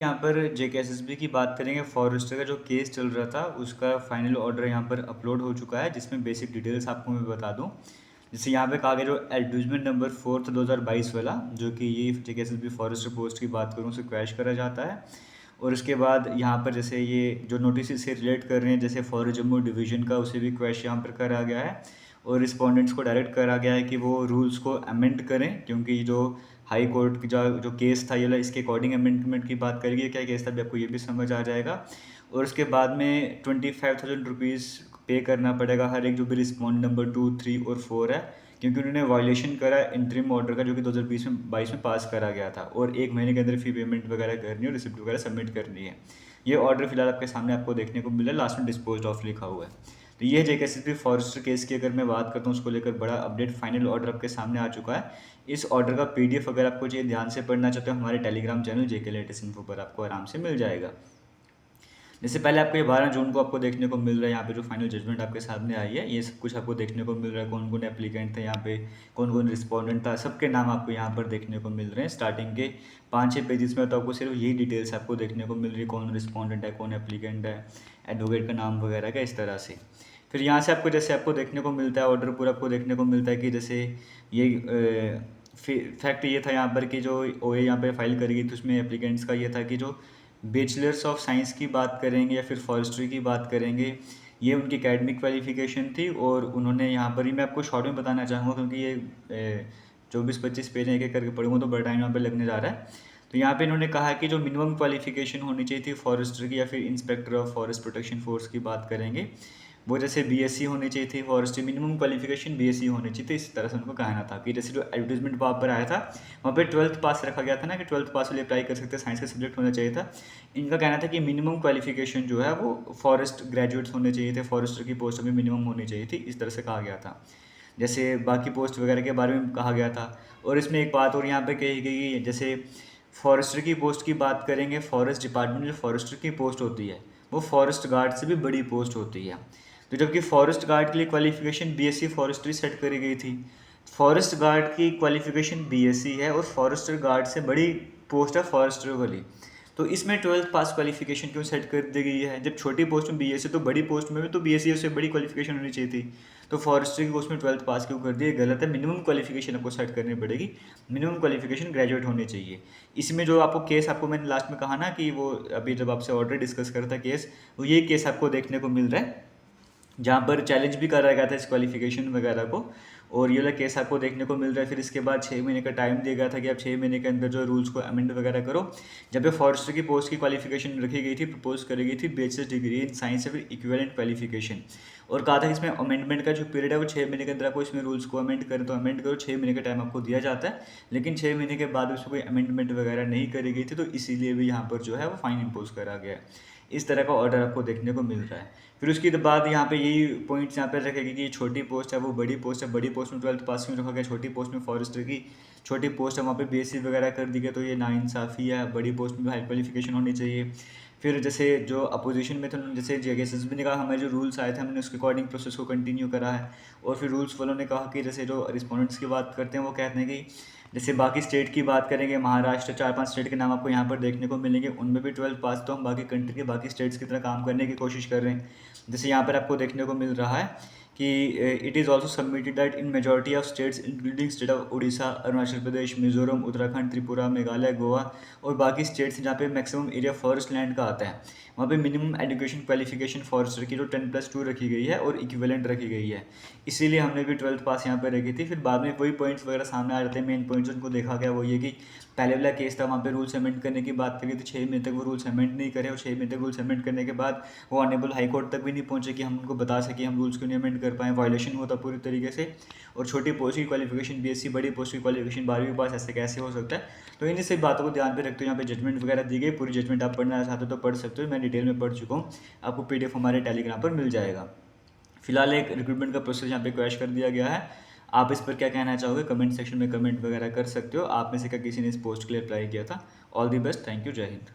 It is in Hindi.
यहाँ पर जेकेएसएसबी की बात करेंगे। फॉरेस्टर का जो केस चल रहा था उसका फाइनल ऑर्डर यहाँ पर अपलोड हो चुका है, जिसमें बेसिक डिटेल्स आपको मैं बता दूँ। जैसे यहाँ पे कहा गया जो एडवर्टाइजमेंट नंबर 4 2022 वाला, जो कि ये जेकेएसएसबी फॉरेस्टर पोस्ट की बात करूँ, उसे क्रैश करा जाता है। और उसके बाद यहाँ पर जैसे ये जो नोटिस से रिलेट कर रहे हैं, जैसे फॉरेस्ट जम्मू डिवीजन का, उसे भी क्रैश यहाँ पर करा गया है। और रिस्पोंडेंट्स को डायरेक्ट करा गया है कि वो रूल्स को अमेंड करें, क्योंकि जो हाई कोर्ट की जो केस था, ये इसके अकॉर्डिंग अमेंडमेंट की बात करेगी। क्या केस था अभी आपको ये भी समझ आ जाएगा। और उसके बाद में 25,000 रुपीज़ पे करना पड़ेगा हर एक जो भी रिस्पॉन्ड नंबर 2, 3 और 4 है, क्योंकि उन्होंने वायलेशन करा इंटरिम ऑर्डर का, जो कि 2022 में पास करा गया था। और 1 महीने के अंदर फी पेमेंट वगैरह करनी है और रिसिप्ट वगैरह सबमिट करनी है। ये ऑर्डर फिलहाल आपके सामने आपको देखने को मिला, लास्ट में डिस्पोज ऑफ लिखा हुआ है। तो ये जेकेएसएसबी फॉरेस्टर केस की अगर मैं बात करता हूँ, उसको लेकर बड़ा अपडेट फाइनल ऑर्डर आपके सामने आ चुका है। इस ऑर्डर का पीडीएफ अगर आपको चाहिए, ध्यान से पढ़ना चाहते हो, हमारे टेलीग्राम चैनल जेके लेटेस्ट इन्फो पर आपको आराम से मिल जाएगा। जैसे पहले आपको ये 12 जून को आपको देखने को मिल रहा है, यहाँ पे जो फाइनल जजमेंट आपके सामने आई है, ये सब कुछ आपको देखने को मिल रहा है। कौन कौन एप्लीकेंट थे यहाँ पे, कौन कौन रिस्पॉन्डेंट था, सबके नाम आपको यहाँ पर देखने को मिल रहे हैं। स्टार्टिंग के 5-6 पेजेस में तो आपको सिर्फ यही डिटेल्स आपको देखने को मिल रही है, कौन रिस्पॉन्डेंट है, कौन एप्लीकेंट है, एडवोकेट का नाम वगैरह का, इस तरह से। फिर यहाँ से आपको जैसे आपको देखने को मिलता है ऑर्डर पूरा आपको देखने को मिलता है कि जैसे ये फैक्ट ये था यहाँ पर कि जो ओए यहाँ पे फाइल करी गई थी, उसमें एप्लीकेंट्स का ये था कि जो बैचलर्स ऑफ साइंस की बात करेंगे या फिर फॉरेस्ट्री की बात करेंगे, ये उनकी एकेडमिक क्वालिफिकेशन थी। और उन्होंने यहाँ पर ही मैं आपको शॉर्ट में बताना चाहूँगा, क्योंकि ये 24-25 पेज एक एक करके पढ़ूँगा तो बड़ा टाइम यहाँ पर लगने जा रहा है। तो यहाँ पे इन्होंने कहा कि जो मिनिमम क्वालिफिकेशन होनी चाहिए थी फॉरेस्टर की या फिर inspector of forest protection force की बात करेंगे, वो जैसे बीएससी होनी चाहिए थी। फॉरेस्ट्री मिनिमम क्वालिफिकेशन बीएससी होनी चाहिए थी। इस तरह से उनको कहना था कि जैसे जो एडवर्टाइजमेंट वहाँ पर आया था, वहाँ पे 12th पास रखा गया था ना, कि 12th पास वाले अप्लाई कर सकते हैं, साइंस का सब्जेक्ट होना चाहिए था। इनका कहना था कि मिनिमम क्वालिफिकेशन जो है वो फॉरेस्ट ग्रेजुएट्स होने चाहिए थे, फॉरेस्टर की पोस्ट भी मिनिमम होनी चाहिए थी, इस तरह से कहा गया था। जैसे बाकी पोस्ट वगैरह के बारे में कहा गया था। और इसमें एक बात और यहाँ पे कही गई, जैसे फॉरेस्टर की पोस्ट की बात करेंगे, फॉरेस्ट डिपार्टमेंट में जो फॉरेस्टर की पोस्ट होती है, वो फॉरेस्ट गार्ड से भी बड़ी पोस्ट होती है। तो जबकि फॉरेस्ट गार्ड के लिए क्वालिफिकेशन बीएससी फॉरेस्ट्री सेट करी गई थी, फॉरेस्ट गार्ड की क्वालिफिकेशन बीएससी है और फॉरेस्टर गार्ड से बड़ी पोस्ट है फॉरेस्टर वाली। तो इसमें 12th पास क्वालिफिकेशन क्यों सेट कर दी गई है? जब छोटी पोस्ट में बीएससी, तो बड़ी पोस्ट में भी तो बीएससी उससे बड़ी क्वालिफिकेशन होनी चाहिए थी। तो फॉरेस्ट्री की पोस्ट में 12th पास क्यों कर दिया? गलत है। मिनिमम क्वालिफिकेशन आपको सेट करनी पड़ेगी। मिनिमम क्वालिफिकेशन ग्रेजुएट होनी चाहिए। इसमें जो आपको केस, आपको मैंने लास्ट में कहा ना कि वो अभी जब आपसे ऑर्डर डिस्कस करता केस, वो ये केस आपको देखने को मिल रहा है, जहाँ पर चैलेंज भी करा गया था इस क्वालिफिकेशन वगैरह को। और ये वाला केस आपको देखने को मिल रहा है। फिर इसके बाद 6 महीने का टाइम दिया गया था कि आप 6 महीने के अंदर जो रूल्स को अमेंड वगैरह करो। जब पे फॉरेस्टर की पोस्ट की क्वालिफिकेशन रखी गई थी, प्रपोज करी गई थी बैचलर्स डिग्री इन साइंस या फिर इक्विवेलेंट क्वालिफिकेशन। और कहा था कि इसमें अमेंडमेंट का जो पीरियड है वो 6 महीने के अंदर आपको इसमें रूल्स को अमेंड करें तो अमेंड करो, 6 महीने का टाइम आपको दिया जाता है। लेकिन 6 महीने के बाद उसमें कोई अमेंडमेंट वगैरह नहीं करी गई थी, तो इसीलिए भी यहाँ पर जो है वो फाइन इम्पोज करा गया है। इस तरह का ऑर्डर आपको देखने को मिल रहा है। फिर उसके बाद यहाँ पे यही पॉइंट्स यहाँ पे रखेगी कि छोटी पोस्ट है वो बड़ी पोस्ट है, बड़ी पोस्ट में 12th पास क्यों रखा गया, छोटी पोस्ट में फॉरेस्टर की छोटी पोस्ट है वहाँ पे बीएससी वगैरह कर दी गई, तो ये नाइंसाफ़ी है। बड़ी पोस्ट में भी हाई क्वालिफिकेशन होनी चाहिए। फिर जैसे जो अपोजिशन में थे उन्होंने, जैसे जेकेएसएसबी ने कहा हमारे जो रूल्स आए थे हमने उसके अकॉर्डिंग प्रोसेस को कंटिन्यू करा है। और फिर रूल्स वालों ने कहा कि जैसे जो रिस्पोंडेंट्स की बात करते हैं वो कहते हैं कि जैसे बाकी स्टेट की बात करेंगे, महाराष्ट्र, 4-5 स्टेट के नाम आपको यहाँ पर देखने को मिलेंगे, उनमें भी 12th पास, तो हम बाकी कंट्री के बाकी स्टेट्स की तरह काम करने की कोशिश कर रहे हैं। जैसे यहाँ पर आपको देखने को मिल रहा है कि it is also submitted that in majority of states including state of Orissa, Arunachal Pradesh, Mizoram, Uttarakhand, Tripura, Meghalaya, Goa और बाकी स्टेट्स जहाँ पे मैक्सिमम एरिया फॉरेस्ट लैंड का आता है, वहाँ पे मिनिमम एजुकेशन क्वालिफिकेशन फॉरेस्टर की जो 10+2 रखी गई है और इक्विवेलेंट रखी गई है। इसीलिए हमने भी 12th पास यहाँ पे रखी थी। फिर बाद में वही पॉइंट्स वगैरह सामने आ जाते हैं। मेन पॉइंट्स उनको देखा गया वो ये कि पहले वाला केस था, वहाँ पे रूल्स अमेंड करने की बात करी थी, 6 महीने तक वो रूल्स अमेंड नहीं करे, और 6 महीने तक रूल्स अमेंड करने के बाद वो ऑनेबल हाई कोर्ट तक भी नहीं पहुँचे कि हम उनको बता सकें हम रूल्स क्यों नहीं अमेंड कर पाए, वायलेशन होता पूरी तरीके से। और छोटी पोस्ट की क्वालिफिकेशन बीएससी, बड़ी पोस्ट की क्वालिफिकेशन 12वीं पास, ऐसे कैसे हो सकता है? तो इन्हीं सब बातों को ध्यान पे रखते हुए यहाँ पे जजमेंट वगैरह दी गई। पूरी जजमेंट आप पढ़ना चाहते हो तो पढ़ सकते हो, मैं डिटेल में पढ़ चुका हूँ, आपको पीडीएफ हमारे टेलीग्राम पर मिल जाएगा। फिलहाल एक रिक्रूटमेंट का प्रोसेस यहाँ पे क्रैश कर दिया गया है। आप इस पर क्या कहना चाहोगे? कमेंट सेक्शन में कमेंट वगैरह कर सकते हो। आप में से क्या किसी ने इस पोस्ट के लिए अप्लाई किया था? All the best, thank you, जय हिंद।